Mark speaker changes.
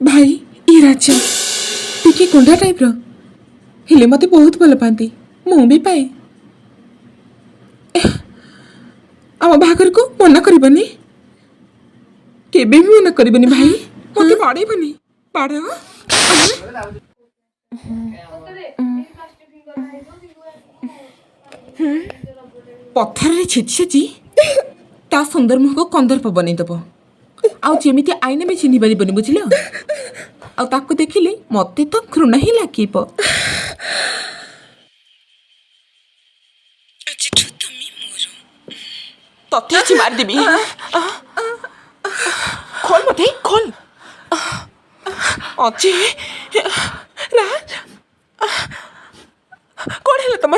Speaker 1: भाई ये राजा टिके गुंडा टाइप रो हेले मते बहुत भल पाती मु भी पाए आम बाहागर को मना करबनी केबे भी मना करबनी भाई मते बाड़ेबनी बाड़ पत्थर छेची छेची ता सुंदर मुह को कंदर्प बनईदेव आउमिति आईने भी चिन्ह पारबनी बुझिल आकु देखिले मते तो घृणा ही लगे तथे मारिदेवी खोल मते खोल अच्छी राज कौन है तुम